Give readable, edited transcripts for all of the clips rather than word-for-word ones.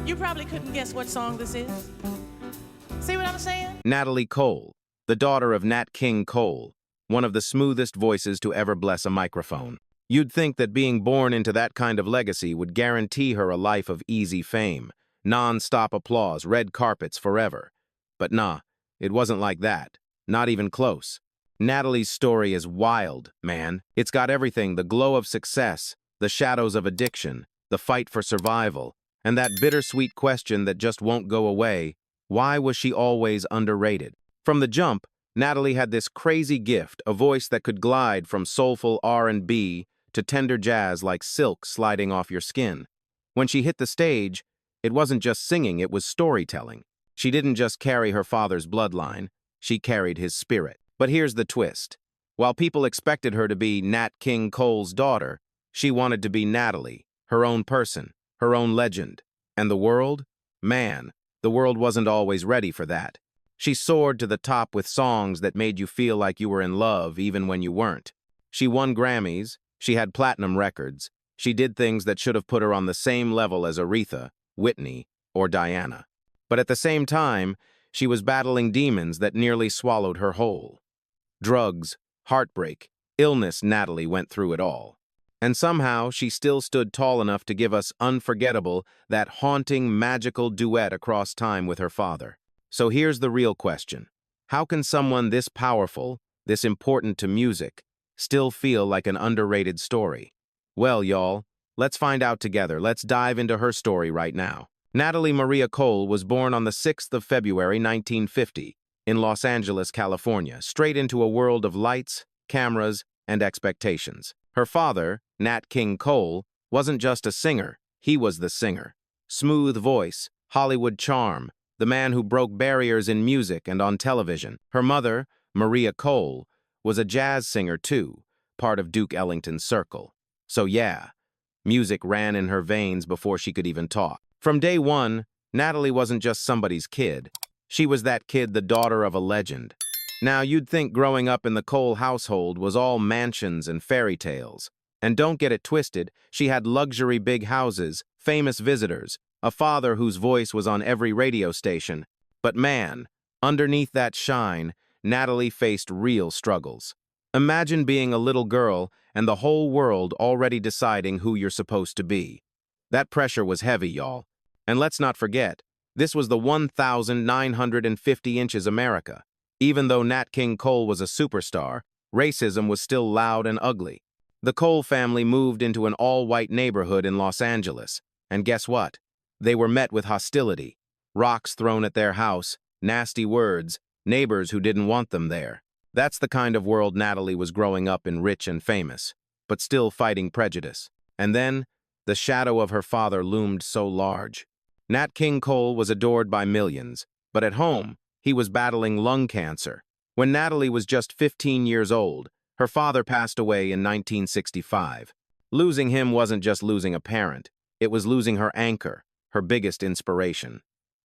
You probably couldn't guess what song this is. See what I'm saying? Natalie Cole, the daughter of Nat King Cole, one of the smoothest voices to ever bless a microphone. You'd think that being born into that kind of legacy would guarantee her a life of easy fame, non-stop applause, red carpets forever. But nah, it wasn't like that. Not even close. Natalie's story is wild, man. It's got everything: the glow of success, the shadows of addiction, the fight for survival, and that bittersweet question that just won't go away: why was she always underrated? From the jump, Natalie had this crazy gift, a voice that could glide from soulful R&B to tender jazz like silk sliding off your skin. When she hit the stage, it wasn't just singing, it was storytelling. She didn't just carry her father's bloodline, she carried his spirit. But here's the twist. While people expected her to be Nat King Cole's daughter, she wanted to be Natalie, her own person, her own legend. And the world? Man, the world wasn't always ready for that. She soared to the top with songs that made you feel like you were in love even when you weren't. She won Grammys, she had platinum records, she did things that should have put her on the same level as Aretha, Whitney, or Diana. But at the same time, she was battling demons that nearly swallowed her whole. Drugs, heartbreak, illness. Natalie went through it all. And somehow, she still stood tall enough to give us Unforgettable, that haunting, magical duet across time with her father. So here's the real question. How can someone this powerful, this important to music, still feel like an underrated story? Well, y'all, let's find out together. Let's dive into her story right now. Natalie Maria Cole was born on the 6th of February, 1950, in Los Angeles, California, straight into a world of lights, cameras, and expectations. Her father, Nat King Cole, wasn't just a singer, he was the singer. Smooth voice, Hollywood charm, the man who broke barriers in music and on television. Her mother, Maria Cole, was a jazz singer too, part of Duke Ellington's circle. So yeah, music ran in her veins before she could even talk. From day one, Natalie wasn't just somebody's kid. She was that kid, the daughter of a legend. Now, you'd think growing up in the Cole household was all mansions and fairy tales. And don't get it twisted, she had luxury big houses, famous visitors, a father whose voice was on every radio station. But man, underneath that shine, Natalie faced real struggles. Imagine being a little girl and the whole world already deciding who you're supposed to be. That pressure was heavy, y'all. And let's not forget, this was the 1,950 inches America. Even though Nat King Cole was a superstar, racism was still loud and ugly. The Cole family moved into an all-white neighborhood in Los Angeles, and guess what? They were met with hostility. Rocks thrown at their house, nasty words, neighbors who didn't want them there. That's the kind of world Natalie was growing up in, rich and famous, but still fighting prejudice. And then, the shadow of her father loomed so large. Nat King Cole was adored by millions, but at home, he was battling lung cancer. When Natalie was just 15 years old, her father passed away in 1965. Losing him wasn't just losing a parent, it was losing her anchor, her biggest inspiration.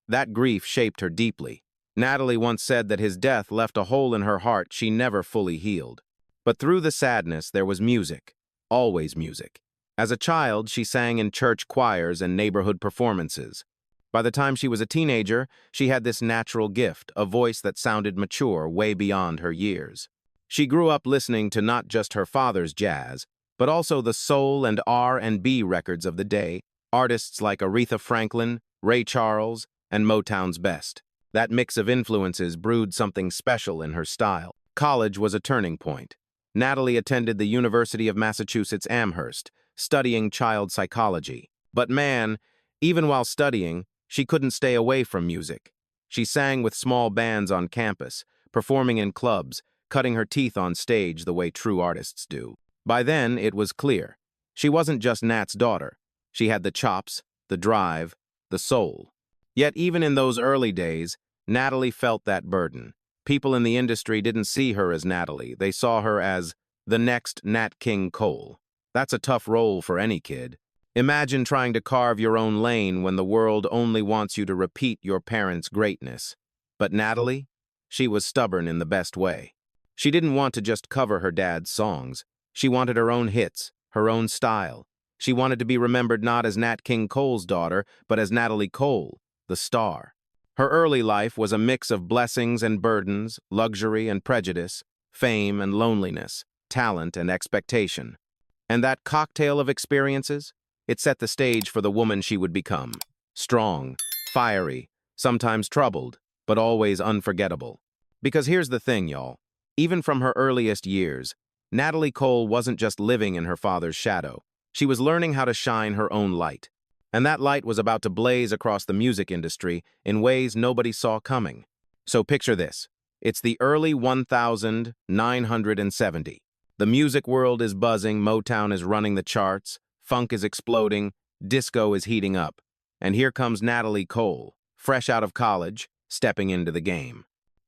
That grief shaped her deeply. Natalie once said that his death left a hole in her heart she never fully healed. But through the sadness, there was music. Always music. As a child, she sang in church choirs and neighborhood performances. By the time she was a teenager, she had this natural gift, a voice that sounded mature way beyond her years. She grew up listening to not just her father's jazz, but also the soul and R&B records of the day, artists like Aretha Franklin, Ray Charles, and Motown's best. That mix of influences brewed something special in her style. College was a turning point. Natalie attended the University of Massachusetts Amherst, studying child psychology. But man, even while studying, she couldn't stay away from music. She sang with small bands on campus, performing in clubs, cutting her teeth on stage the way true artists do. By then, it was clear. She wasn't just Nat's daughter. She had the chops, the drive, the soul. Yet even in those early days, Natalie felt that burden. People in the industry didn't see her as Natalie. They saw her as the next Nat King Cole. That's a tough role for any kid. Imagine trying to carve your own lane when the world only wants you to repeat your parents' greatness. But Natalie? She was stubborn in the best way. She didn't want to just cover her dad's songs. She wanted her own hits, her own style. She wanted to be remembered not as Nat King Cole's daughter, but as Natalie Cole, the star. Her early life was a mix of blessings and burdens, luxury and prejudice, fame and loneliness, talent and expectation. And that cocktail of experiences? It set the stage for the woman she would become. Strong, fiery, sometimes troubled, but always unforgettable. Because here's the thing, y'all. Even from her earliest years, Natalie Cole wasn't just living in her father's shadow. She was learning how to shine her own light. And that light was about to blaze across the music industry in ways nobody saw coming. So picture this. It's the early 1970. The music world is buzzing, Motown is running the charts, funk is exploding, disco is heating up. And here comes Natalie Cole, fresh out of college, stepping into the game.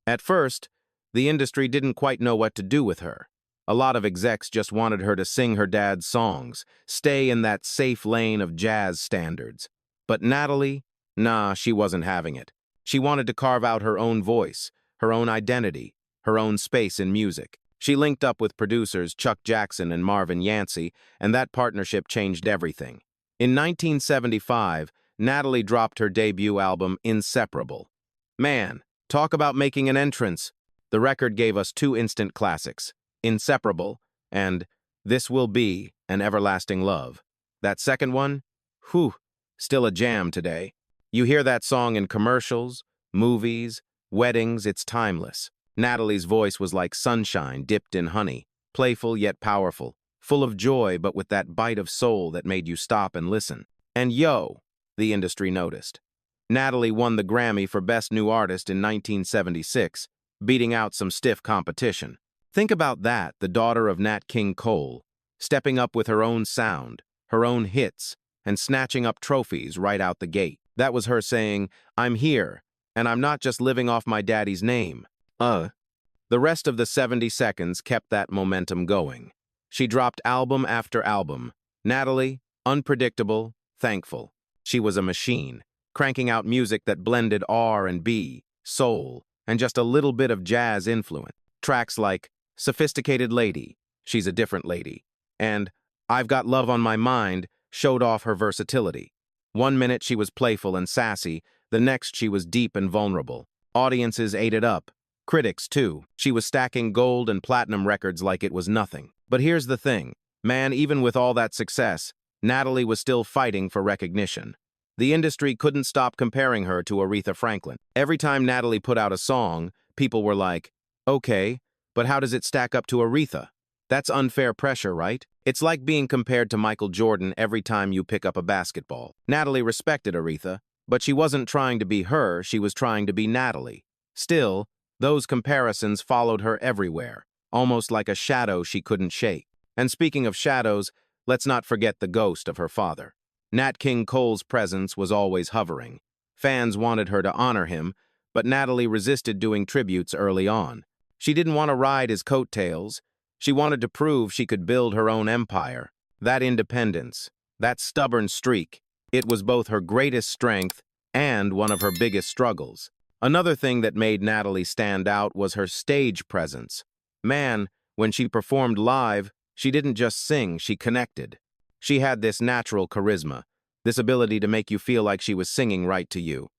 At first, the industry didn't quite know what to do with her. A lot of execs just wanted her to sing her dad's songs, stay in that safe lane of jazz standards. But Natalie, nah, she wasn't having it. She wanted to carve out her own voice, her own identity, her own space in music. She linked up with producers Chuck Jackson and Marvin Yancey, and that partnership changed everything. In 1975, Natalie dropped her debut album, Inseparable. Man, talk about making an entrance. The record gave us two instant classics, Inseparable and This Will Be an Everlasting Love. That second one? Whew, still a jam today. You hear that song in commercials, movies, weddings, it's timeless. Natalie's voice was like sunshine dipped in honey, playful yet powerful, full of joy but with that bite of soul that made you stop and listen. And yo, the industry noticed. Natalie won the Grammy for Best New Artist in 1976, beating out some stiff competition. Think about that, the daughter of Nat King Cole, stepping up with her own sound, her own hits, and snatching up trophies right out the gate. That was her saying, I'm here, and I'm not just living off my daddy's name. The rest of the 70 seconds kept that momentum going. She dropped album after album. Natalie, unpredictable, thankful. She was a machine, cranking out music that blended R&B, soul, and just a little bit of jazz influence. Tracks like Sophisticated Lady, She's a Different Lady, and I've Got Love on My Mind showed off her versatility. One minute she was playful and sassy, the next she was deep and vulnerable. Audiences ate it up. Critics, too. She was stacking gold and platinum records like it was nothing. But here's the thing. Man, even with all that success, Natalie was still fighting for recognition. The industry couldn't stop comparing her to Aretha Franklin. Every time Natalie put out a song, people were like, okay, but how does it stack up to Aretha? That's unfair pressure, right? It's like being compared to Michael Jordan every time you pick up a basketball. Natalie respected Aretha, but she wasn't trying to be her, she was trying to be Natalie. Still, those comparisons followed her everywhere, almost like a shadow she couldn't shake. And speaking of shadows, let's not forget the ghost of her father. Nat King Cole's presence was always hovering. Fans wanted her to honor him, but Natalie resisted doing tributes early on. She didn't want to ride his coattails. She wanted to prove she could build her own empire. That independence, that stubborn streak, it was both her greatest strength and one of her biggest struggles. Another thing that made Natalie stand out was her stage presence. Man, when she performed live, she didn't just sing, she connected. She had this natural charisma, this ability to make you feel like she was singing right to you.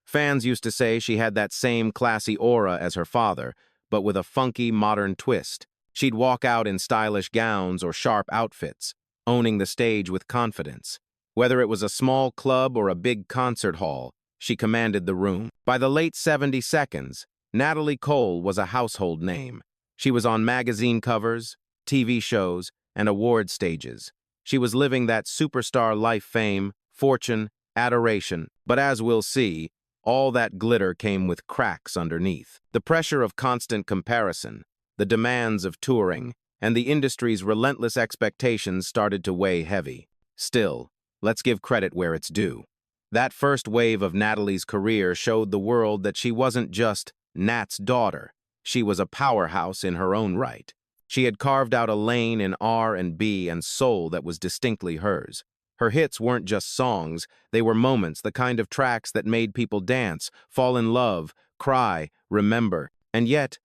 Fans used to say she had that same classy aura as her father, but with a funky, modern twist. She'd walk out in stylish gowns or sharp outfits, owning the stage with confidence. Whether it was a small club or a big concert hall, she commanded the room. By the late 70 seconds, Natalie Cole was a household name. She was on magazine covers, TV shows, and award stages. She was living that superstar life, fame, fortune, adoration. But as we'll see, all that glitter came with cracks underneath. The pressure of constant comparison, the demands of touring, and the industry's relentless expectations started to weigh heavy. Still, let's give credit where it's due. That first wave of Natalie's career showed the world that she wasn't just Nat's daughter. She was a powerhouse in her own right. She had carved out a lane in R&B and soul that was distinctly hers. Her hits weren't just songs, they were moments, the kind of tracks that made people dance, fall in love, cry, remember. And yet,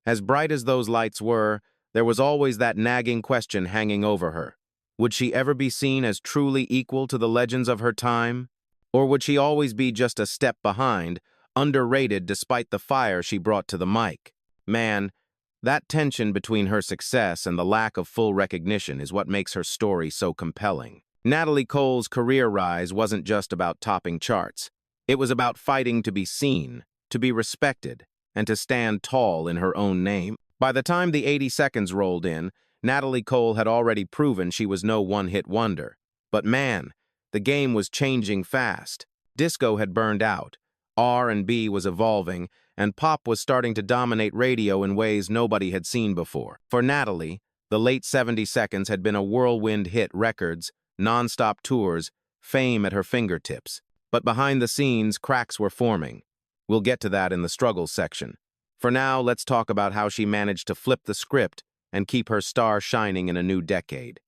as bright as those lights were, there was always that nagging question hanging over her. Would she ever be seen as truly equal to the legends of her time? Or would she always be just a step behind, underrated despite the fire she brought to the mic? Man, that tension between her success and the lack of full recognition is what makes her story so compelling. Natalie Cole's career rise wasn't just about topping charts. It was about fighting to be seen, to be respected, and to stand tall in her own name. By the time the 80 seconds rolled in, Natalie Cole had already proven she was no one-hit wonder. But man, the game was changing fast. Disco had burned out, R&B was evolving, and pop was starting to dominate radio in ways nobody had seen before. For Natalie, the late 70 seconds had been a whirlwind hit: records, non-stop tours, fame at her fingertips. But behind the scenes, cracks were forming. We'll get to that in the struggles section. For now, let's talk about how she managed to flip the script and keep her star shining in a new decade.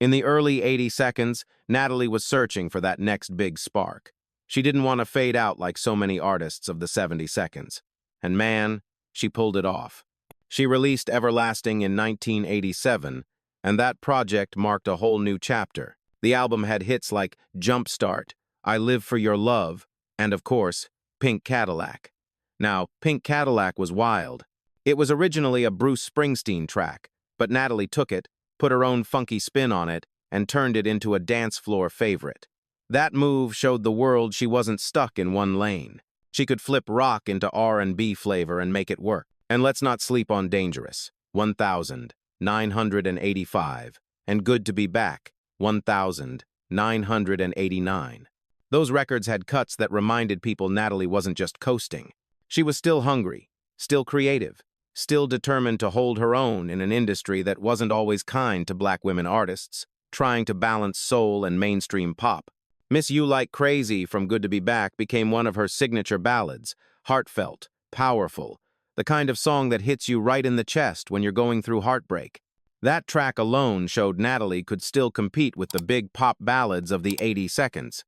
In the early 80 seconds, Natalie was searching for that next big spark. She didn't want to fade out like so many artists of the 70 seconds. And man, she pulled it off. She released Everlasting in 1987, and that project marked a whole new chapter. The album had hits like Jumpstart, I Live for Your Love, and of course, Pink Cadillac. Now, Pink Cadillac was wild. It was originally a Bruce Springsteen track, but Natalie took it, put her own funky spin on it, and turned it into a dance floor favorite. That move showed the world she wasn't stuck in one lane. She could flip rock into R&B flavor and make it work. And let's not sleep on Dangerous, 1,985, and Good to Be Back, 1,989. Those records had cuts that reminded people Natalie wasn't just coasting. She was still hungry, still creative, still determined to hold her own in an industry that wasn't always kind to black women artists, trying to balance soul and mainstream pop. Miss You Like Crazy from Good to Be Back became one of her signature ballads, heartfelt, powerful, the kind of song that hits you right in the chest when you're going through heartbreak. That track alone showed Natalie could still compete with the big pop ballads of the 80 seconds.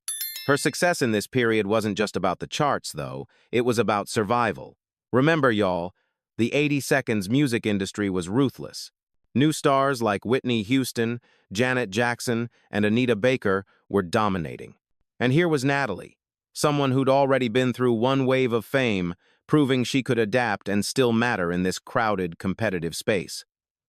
Her success in this period wasn't just about the charts, though. It was about survival. Remember, y'all, the 80 seconds music industry was ruthless. New stars like Whitney Houston, Janet Jackson, and Anita Baker were dominating. And here was Natalie, someone who'd already been through one wave of fame, proving she could adapt and still matter in this crowded, competitive space.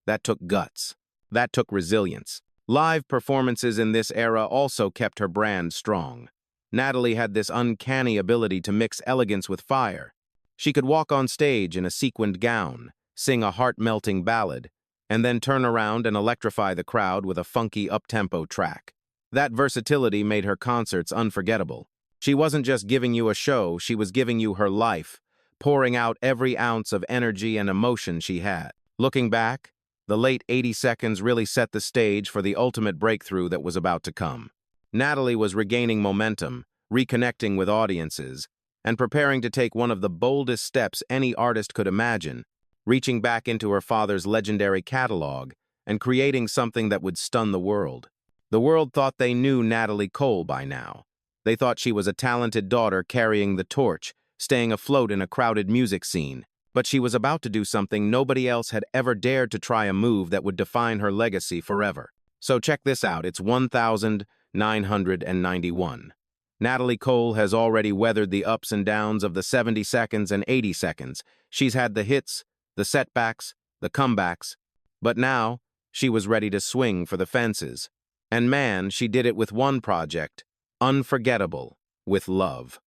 That took guts. That took resilience. Live performances in this era also kept her brand strong. Natalie had this uncanny ability to mix elegance with fire. She could walk on stage in a sequined gown, sing a heart-melting ballad, and then turn around and electrify the crowd with a funky up-tempo track. That versatility made her concerts unforgettable. She wasn't just giving you a show, she was giving you her life, pouring out every ounce of energy and emotion she had. Looking back, the late 80 seconds really set the stage for the ultimate breakthrough that was about to come. Natalie was regaining momentum, reconnecting with audiences, and preparing to take one of the boldest steps any artist could imagine, reaching back into her father's legendary catalog and creating something that would stun the world. The world thought they knew Natalie Cole by now. They thought she was a talented daughter carrying the torch, staying afloat in a crowded music scene. But she was about to do something nobody else had ever dared to try, a move that would define her legacy forever. So check this out, it's 1,991. Natalie Cole has already weathered the ups and downs of the 70 seconds and 80 seconds. She's had the hits, the setbacks, the comebacks. But now, she was ready to swing for the fences. And man, she did it with one project, Unforgettable, with love.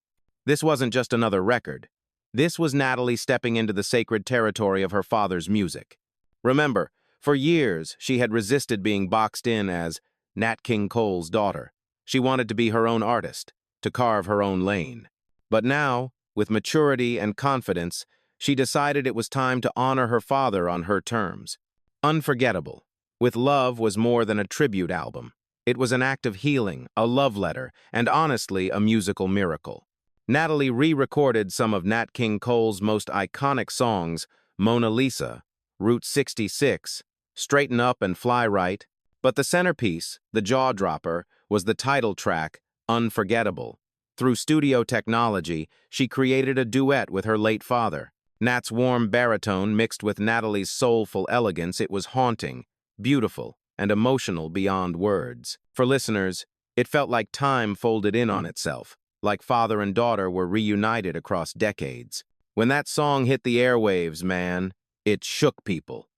This wasn't just another record. This was Natalie stepping into the sacred territory of her father's music. Remember, for years, she had resisted being boxed in as Nat King Cole's daughter. She wanted to be her own artist, to carve her own lane. But now, with maturity and confidence, she decided it was time to honor her father on her terms. Unforgettable, with love, was more than a tribute album. It was an act of healing, a love letter, and honestly, a musical miracle. Natalie re-recorded some of Nat King Cole's most iconic songs, Mona Lisa, Route 66, Straighten Up and Fly Right, but the centerpiece, the jaw-dropper, was the title track, Unforgettable. Through studio technology, she created a duet with her late father. Nat's warm baritone mixed with Natalie's soulful elegance, it was haunting, beautiful, and emotional beyond words. For listeners, it felt like time folded in on itself, like father and daughter were reunited across decades. When that song hit the airwaves, man, it shook people.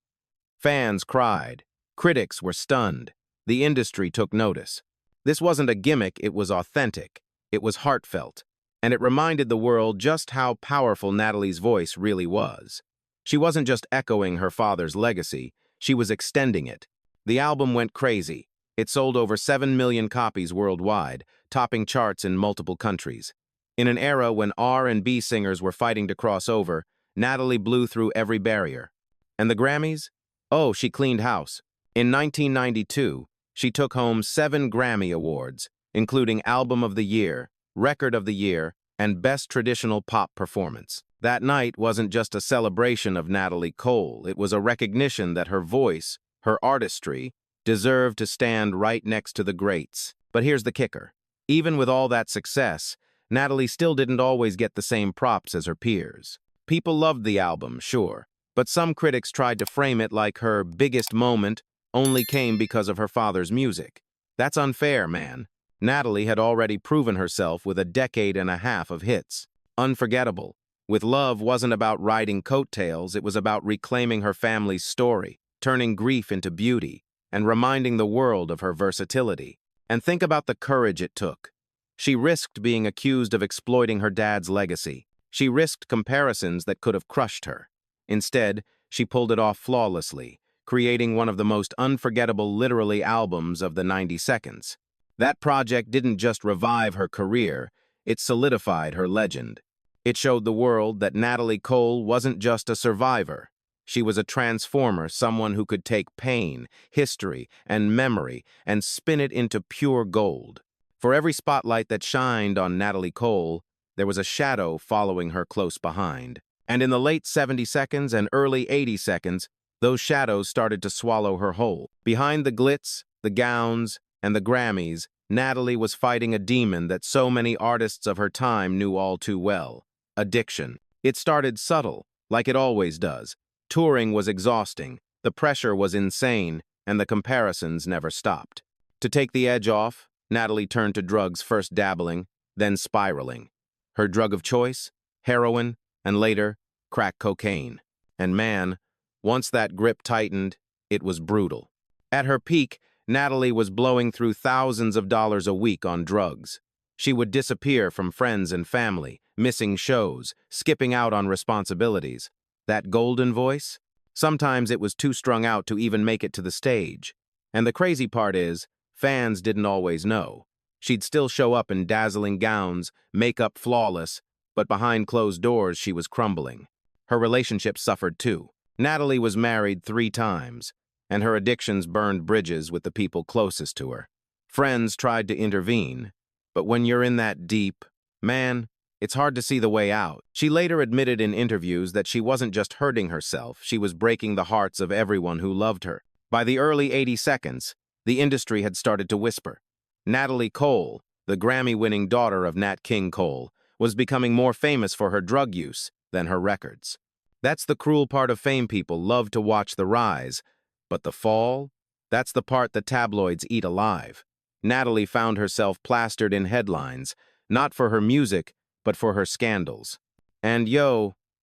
Fans cried. Critics were stunned. The industry took notice. This wasn't a gimmick, it was authentic. It was heartfelt. And it reminded the world just how powerful Natalie's voice really was. She wasn't just echoing her father's legacy, she was extending it. The album went crazy. It sold over 7 million copies worldwide, topping charts in multiple countries. In an era when R&B singers were fighting to cross over, Natalie blew through every barrier. And the Grammys? Oh, she cleaned house. In 1992, she took home 7 Grammy Awards, including Album of the Year, Record of the Year, and Best Traditional Pop Performance. That night wasn't just a celebration of Natalie Cole, it was a recognition that her voice, her artistry, deserved to stand right next to the greats. But here's the kicker. Even with all that success, Natalie still didn't always get the same props as her peers. People loved the album, sure, but some critics tried to frame it like her biggest moment only came because of her father's music. That's unfair, man. Natalie had already proven herself with a decade and a half of hits. Unforgettable. With Love wasn't about riding coattails, it was about reclaiming her family's story, turning grief into beauty, and reminding the world of her versatility. And think about the courage it took. She risked being accused of exploiting her dad's legacy. She risked comparisons that could have crushed her. Instead, she pulled it off flawlessly, creating one of the most unforgettable literally albums of the 90 seconds. That project didn't just revive her career, it solidified her legend. It showed the world that Natalie Cole wasn't just a survivor. She was a transformer, someone who could take pain, history, and memory and spin it into pure gold. For every spotlight that shined on Natalie Cole, there was a shadow following her close behind. And in the late 70 seconds and early 80 seconds, those shadows started to swallow her whole. Behind the glitz, the gowns, and the Grammys, Natalie was fighting a demon that so many artists of her time knew all too well: addiction. It started subtle, like it always does. Touring was exhausting, the pressure was insane, and the comparisons never stopped. To take the edge off, Natalie turned to drugs, first dabbling, then spiraling. Her drug of choice? Heroin, and later, crack cocaine. And man, once that grip tightened, it was brutal. At her peak, Natalie was blowing through thousands of dollars a week on drugs. She would disappear from friends and family, missing shows, skipping out on responsibilities. That golden voice? Sometimes it was too strung out to even make it to the stage. And the crazy part is, fans didn't always know. She'd still show up in dazzling gowns, makeup flawless, but behind closed doors she was crumbling. Her relationship suffered too. Natalie was married 3 times, and her addictions burned bridges with the people closest to her. Friends tried to intervene, but when you're in that deep, man, it's hard to see the way out. She later admitted in interviews that she wasn't just hurting herself, she was breaking the hearts of everyone who loved her. By the early 80 seconds, the industry had started to whisper. Natalie Cole, the Grammy-winning daughter of Nat King Cole, was becoming more famous for her drug use than her records. That's the cruel part of fame. People love to watch the rise, but the fall? That's the part the tabloids eat alive. Natalie found herself plastered in headlines, not for her music, but for her scandals. And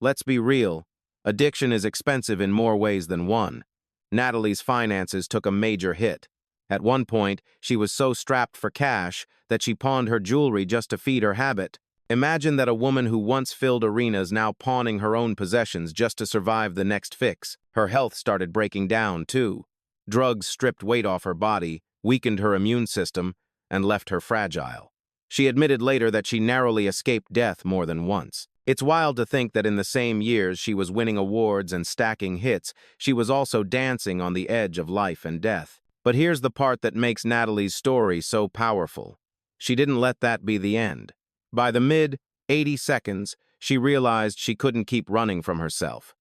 let's be real, addiction is expensive in more ways than one. Natalie's finances took a major hit. At one point, she was so strapped for cash that she pawned her jewelry just to feed her habit. Imagine that a woman who once filled arenas now pawning her own possessions just to survive the next fix. Her health started breaking down, too. Drugs stripped weight off her body, weakened her immune system, and left her fragile. She admitted later that she narrowly escaped death more than once. It's wild to think that in the same years she was winning awards and stacking hits, she was also dancing on the edge of life and death. But here's the part that makes Natalie's story so powerful. She didn't let that be the end. By the mid-80 seconds, she realized she couldn't keep running from herself.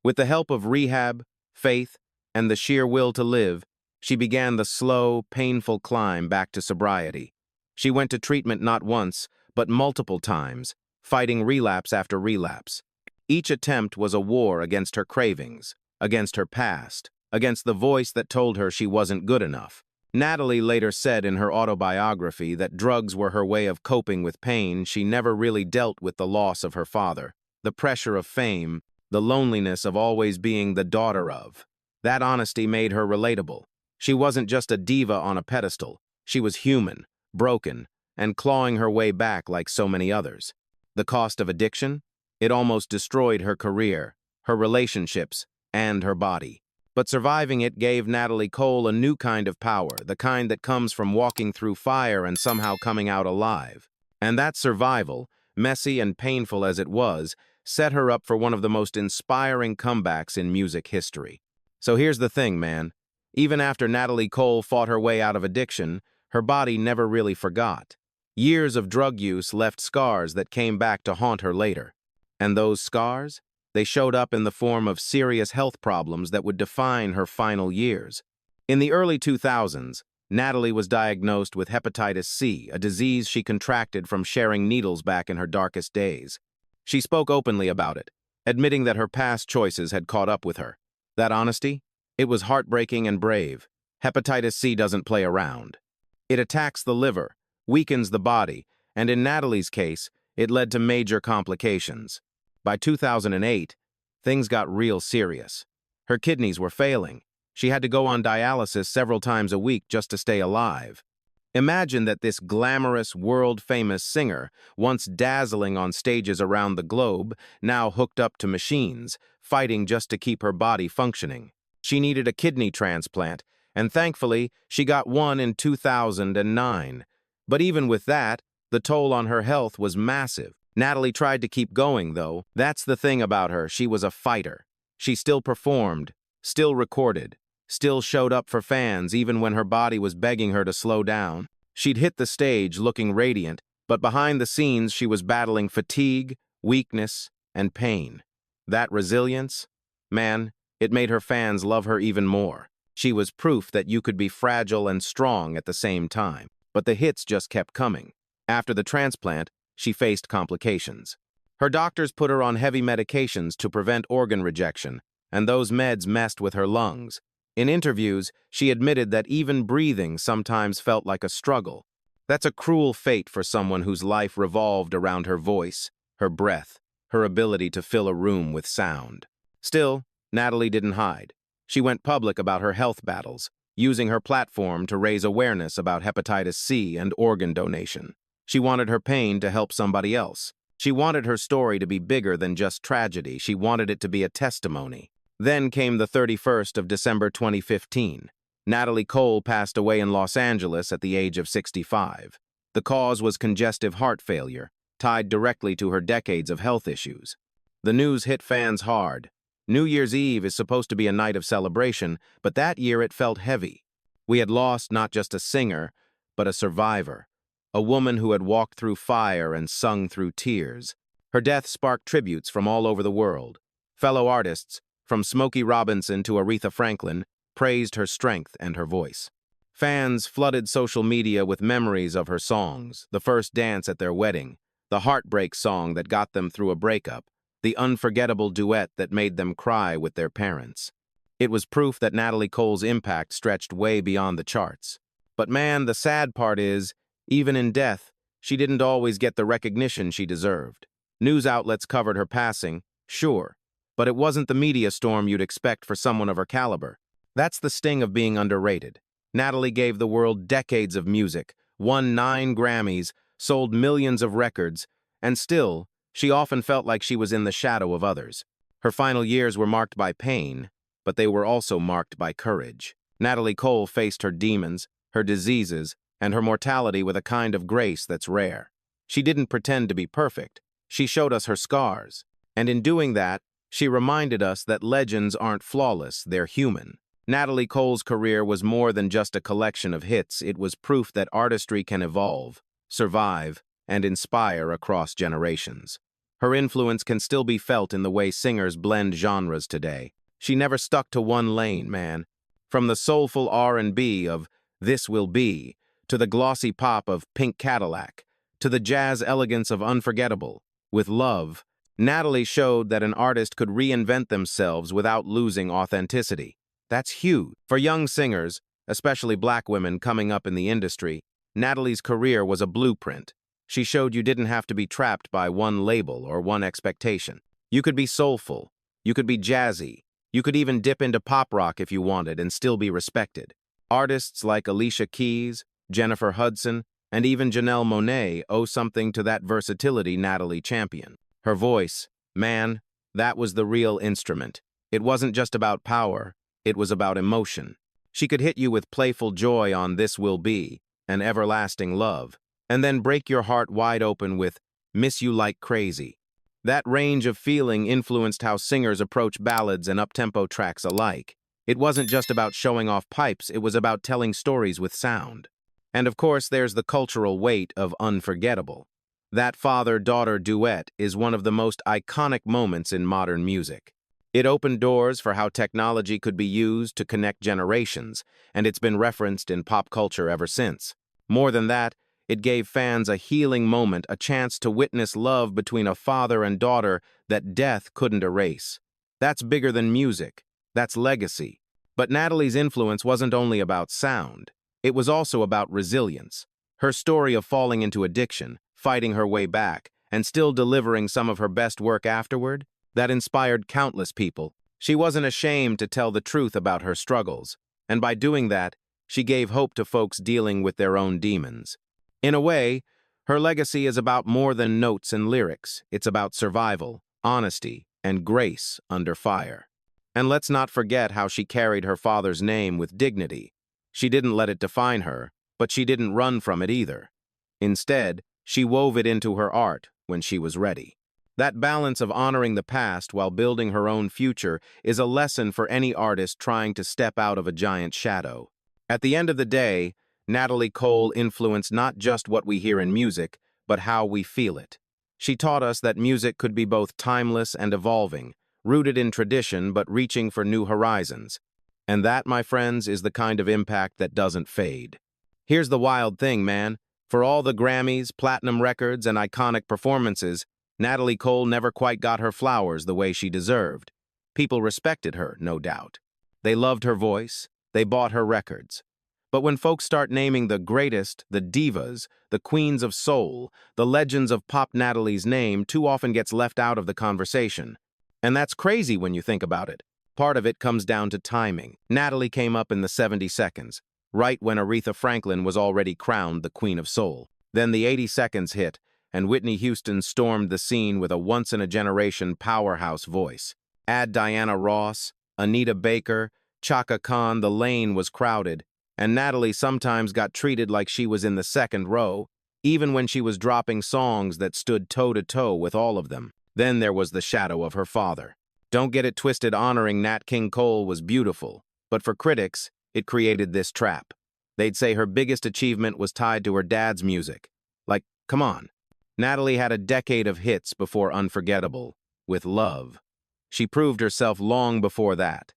With the help of rehab, faith, and the sheer will to live, she began the slow, painful climb back to sobriety. She went to treatment not once, but multiple times, fighting relapse after relapse. Each attempt was a war against her cravings, against her past, against the voice that told her she wasn't good enough. Natalie later said in her autobiography that drugs were her way of coping with pain. She never really dealt with the loss of her father, the pressure of fame, the loneliness of always being the daughter of. That honesty made her relatable. She wasn't just a diva on a pedestal. She was human, broken, and clawing her way back like so many others. The cost of addiction? It almost destroyed her career, her relationships, and her body. But surviving it gave Natalie Cole a new kind of power, the kind that comes from walking through fire and somehow coming out alive. And that survival, messy and painful as it was, set her up for one of the most inspiring comebacks in music history. So here's the thing, man. Even after Natalie Cole fought her way out of addiction, her body never really forgot. Years of drug use left scars that came back to haunt her later. And those scars? They showed up in the form of serious health problems that would define her final years. In the early 2000s, Natalie was diagnosed with hepatitis C, a disease she contracted from sharing needles back in her darkest days. She spoke openly about it, admitting that her past choices had caught up with her. That honesty? It was heartbreaking and brave. Hepatitis C doesn't play around. It attacks the liver, weakens the body, and in Natalie's case, it led to major complications. By 2008, things got real serious. Her kidneys were failing. She had to go on dialysis several times a week just to stay alive. Imagine that this glamorous, world-famous singer, once dazzling on stages around the globe, now hooked up to machines, fighting just to keep her body functioning. She needed a kidney transplant, and thankfully, she got one in 2009. But even with that, the toll on her health was massive. Natalie tried to keep going, though. That's the thing about her. She was a fighter. She still performed, still recorded, still showed up for fans even when her body was begging her to slow down. She'd hit the stage looking radiant, but behind the scenes she was battling fatigue, weakness, and pain. That resilience? Man, it made her fans love her even more. She was proof that you could be fragile and strong at the same time. But the hits just kept coming. After the transplant, she faced complications. Her doctors put her on heavy medications to prevent organ rejection, and those meds messed with her lungs. In interviews, she admitted that even breathing sometimes felt like a struggle. That's a cruel fate for someone whose life revolved around her voice, her breath, her ability to fill a room with sound. Still, Natalie didn't hide. She went public about her health battles, using her platform to raise awareness about hepatitis C and organ donation. She wanted her pain to help somebody else. She wanted her story to be bigger than just tragedy. She wanted it to be a testimony. Then came the 31st of December 2015. Natalie Cole passed away in Los Angeles at the age of 65. The cause was congestive heart failure, tied directly to her decades of health issues. The news hit fans hard. New Year's Eve is supposed to be a night of celebration, but that year it felt heavy. We had lost not just a singer, but a survivor. A woman who had walked through fire and sung through tears. Her death sparked tributes from all over the world. Fellow artists, from Smokey Robinson to Aretha Franklin, praised her strength and her voice. Fans flooded social media with memories of her songs, the first dance at their wedding, the heartbreak song that got them through a breakup, the unforgettable duet that made them cry with their parents. It was proof that Natalie Cole's impact stretched way beyond the charts. But man, the sad part is, even in death, she didn't always get the recognition she deserved. News outlets covered her passing, sure, but it wasn't the media storm you'd expect for someone of her caliber. That's the sting of being underrated. Natalie gave the world decades of music, won 9 Grammys, sold millions of records, and still, she often felt like she was in the shadow of others. Her final years were marked by pain, but they were also marked by courage. Natalie Cole faced her demons, her diseases, and her mortality with a kind of grace that's rare. She didn't pretend to be perfect. She showed us her scars. And in doing that, she reminded us that legends aren't flawless, they're human. Natalie Cole's career was more than just a collection of hits. It was proof that artistry can evolve, survive, and inspire across generations. Her influence can still be felt in the way singers blend genres today. She never stuck to one lane, man. From the soulful R&B of This Will Be, to the glossy pop of Pink Cadillac, to the jazz elegance of Unforgettable. With love, Natalie showed that an artist could reinvent themselves without losing authenticity. That's huge. For young singers, especially black women coming up in the industry, Natalie's career was a blueprint. She showed you didn't have to be trapped by one label or one expectation. You could be soulful, you could be jazzy, you could even dip into pop rock if you wanted and still be respected. Artists like Alicia Keys, Jennifer Hudson, and even Janelle Monáe owe something to that versatility Natalie championed. Her voice, man, that was the real instrument. It wasn't just about power, it was about emotion. She could hit you with playful joy on This Will Be, and Everlasting Love, and then break your heart wide open with Miss You Like Crazy. That range of feeling influenced how singers approach ballads and up-tempo tracks alike. It wasn't just about showing off pipes, it was about telling stories with sound. And of course, there's the cultural weight of Unforgettable. That father-daughter duet is one of the most iconic moments in modern music. It opened doors for how technology could be used to connect generations, and it's been referenced in pop culture ever since. More than that, it gave fans a healing moment, a chance to witness love between a father and daughter that death couldn't erase. That's bigger than music. That's legacy. But Natalie's influence wasn't only about sound. It was also about resilience. Her story of falling into addiction, fighting her way back, and still delivering some of her best work afterward, that inspired countless people. She wasn't ashamed to tell the truth about her struggles, and by doing that, she gave hope to folks dealing with their own demons. In a way, her legacy is about more than notes and lyrics. It's about survival, honesty, and grace under fire. And let's not forget how she carried her father's name with dignity. She didn't let it define her, but she didn't run from it either. Instead, she wove it into her art when she was ready. That balance of honoring the past while building her own future is a lesson for any artist trying to step out of a giant shadow. At the end of the day, Natalie Cole influenced not just what we hear in music, but how we feel it. She taught us that music could be both timeless and evolving, rooted in tradition but reaching for new horizons. And that, my friends, is the kind of impact that doesn't fade. Here's the wild thing, man. For all the Grammys, platinum records, and iconic performances, Natalie Cole never quite got her flowers the way she deserved. People respected her, no doubt. They loved her voice, they bought her records. But when folks start naming the greatest, the divas, the queens of soul, the legends of pop, Natalie's name too often gets left out of the conversation. And that's crazy when you think about it. Part of it comes down to timing. Natalie came up in the 70 seconds, right when Aretha Franklin was already crowned the Queen of Soul. Then the 80 seconds hit, and Whitney Houston stormed the scene with a once-in-a-generation powerhouse voice. Add Diana Ross, Anita Baker, Chaka Khan, the lane was crowded, and Natalie sometimes got treated like she was in the second row, even when she was dropping songs that stood toe-to-toe with all of them. Then there was the shadow of her father. Don't get it twisted, honoring Nat King Cole was beautiful, but for critics, it created this trap. They'd say her biggest achievement was tied to her dad's music. Like, come on. Natalie had a decade of hits before Unforgettable, with Love. She proved herself long before that.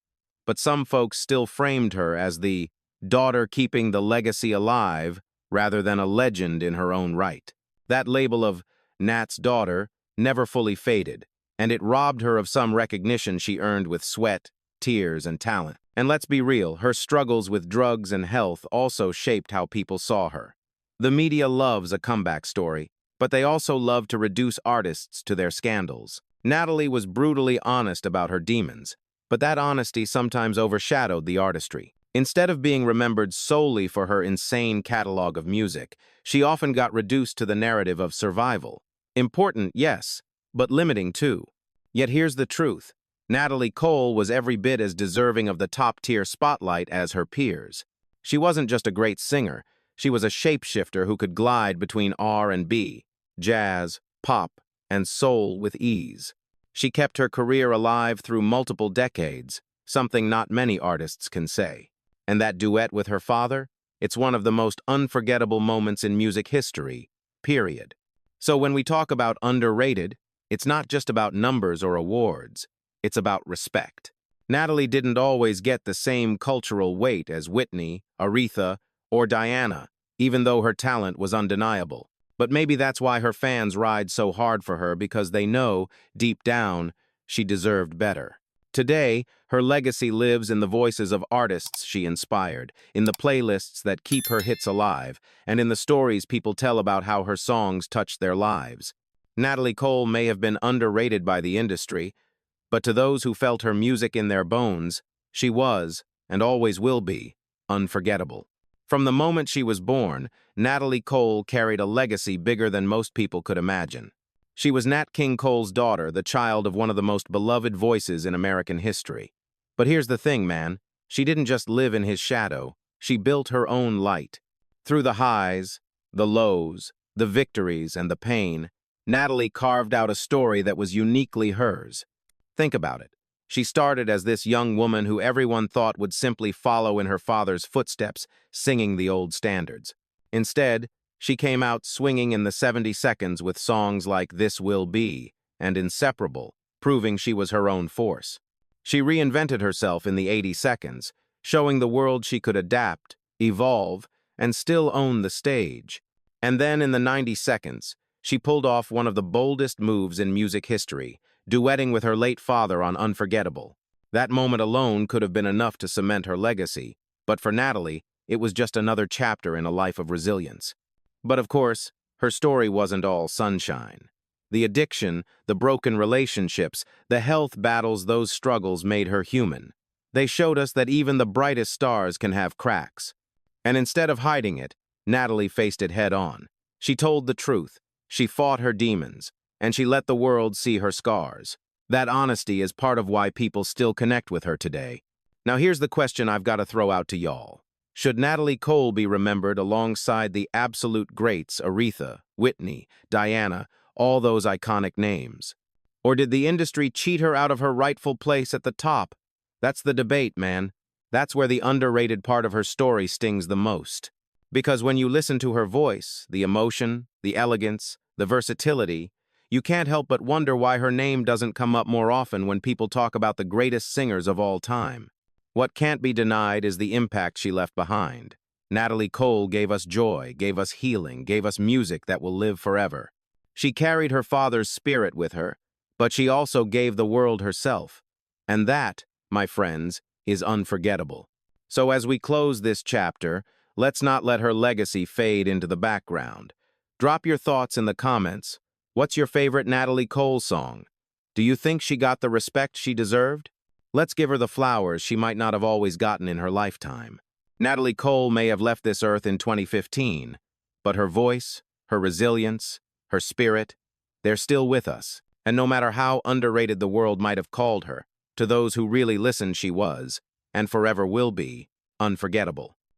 But some folks still framed her as the daughter keeping the legacy alive rather than a legend in her own right. That label of Nat's daughter never fully faded, and it robbed her of some recognition she earned with sweat, tears, and talent. And let's be real, her struggles with drugs and health also shaped how people saw her. The media loves a comeback story, but they also love to reduce artists to their scandals. Natalie was brutally honest about her demons, but that honesty sometimes overshadowed the artistry. Instead of being remembered solely for her insane catalog of music, she often got reduced to the narrative of survival. Important, yes, but limiting too. Yet here's the truth. Natalie Cole was every bit as deserving of the top-tier spotlight as her peers. She wasn't just a great singer, she was a shapeshifter who could glide between R&B, jazz, pop, and soul with ease. She kept her career alive through multiple decades, something not many artists can say. And that duet with her father? It's one of the most unforgettable moments in music history, period. So when we talk about underrated, it's not just about numbers or awards. It's about respect. Natalie didn't always get the same cultural weight as Whitney, Aretha, or Diana, even though her talent was undeniable. But maybe that's why her fans ride so hard for her, because they know, deep down, she deserved better. Today, her legacy lives in the voices of artists she inspired, in the playlists that keep her hits alive, and in the stories people tell about how her songs touched their lives. Natalie Cole may have been underrated by the industry, but to those who felt her music in their bones, she was, and always will be, unforgettable. From the moment she was born, Natalie Cole carried a legacy bigger than most people could imagine. She was Nat King Cole's daughter, the child of one of the most beloved voices in American history. But here's the thing, man. She didn't just live in his shadow. She built her own light. Through the highs, the lows, the victories, and the pain, Natalie carved out a story that was uniquely hers. Think about it. She started as this young woman who everyone thought would simply follow in her father's footsteps, singing the old standards. Instead, she came out swinging in the 70 seconds with songs like This Will Be and Inseparable, proving she was her own force. She reinvented herself in the 80 seconds, showing the world she could adapt, evolve, and still own the stage. And then in the 90 seconds, she pulled off one of the boldest moves in music history, duetting with her late father on Unforgettable. That moment alone could have been enough to cement her legacy, but for Natalie, it was just another chapter in a life of resilience. But of course, her story wasn't all sunshine. The addiction, the broken relationships, the health battles, those struggles made her human. They showed us that even the brightest stars can have cracks. And instead of hiding it, Natalie faced it head on. She told the truth, she fought her demons, and she let the world see her scars. That honesty is part of why people still connect with her today. Now here's the question I've got to throw out to y'all. Should Natalie Cole be remembered alongside the absolute greats Aretha, Whitney, Diana, all those iconic names? Or did the industry cheat her out of her rightful place at the top? That's the debate, man. That's where the underrated part of her story stings the most. Because when you listen to her voice, the emotion, the elegance, the versatility, you can't help but wonder why her name doesn't come up more often when people talk about the greatest singers of all time. What can't be denied is the impact she left behind. Natalie Cole gave us joy, gave us healing, gave us music that will live forever. She carried her father's spirit with her, but she also gave the world herself. And that, my friends, is unforgettable. So as we close this chapter, let's not let her legacy fade into the background. Drop your thoughts in the comments. What's your favorite Natalie Cole song? Do you think she got the respect she deserved? Let's give her the flowers she might not have always gotten in her lifetime. Natalie Cole may have left this earth in 2015, but her voice, her resilience, her spirit, they're still with us. And no matter how underrated the world might have called her, to those who really listened she was, and forever will be, unforgettable.